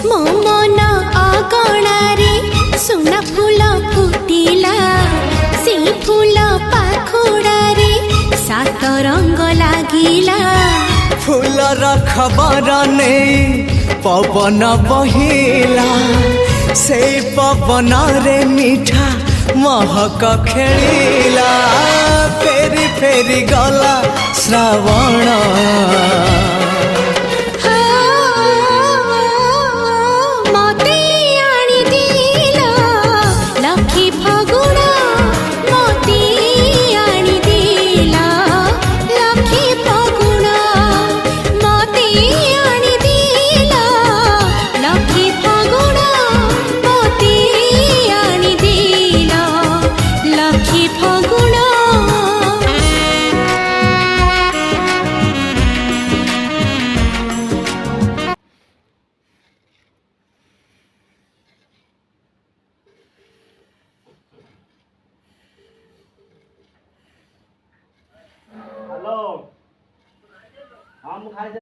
मो मन अगणारे सुना फूल फुटिला से फूल पाखुड़ारे सात रंग लागिला फूलर खबर नहीं पवन बहिला से पवन रे मीठा महक खेलिला फेरी फेरी गला श्रावण मते आनी दिला लखी फगुण मते आनी दिला लखी फगुण मते आनी दिला लखी फगुण मते आनी दिला लखी फगुण हेलो हम खाई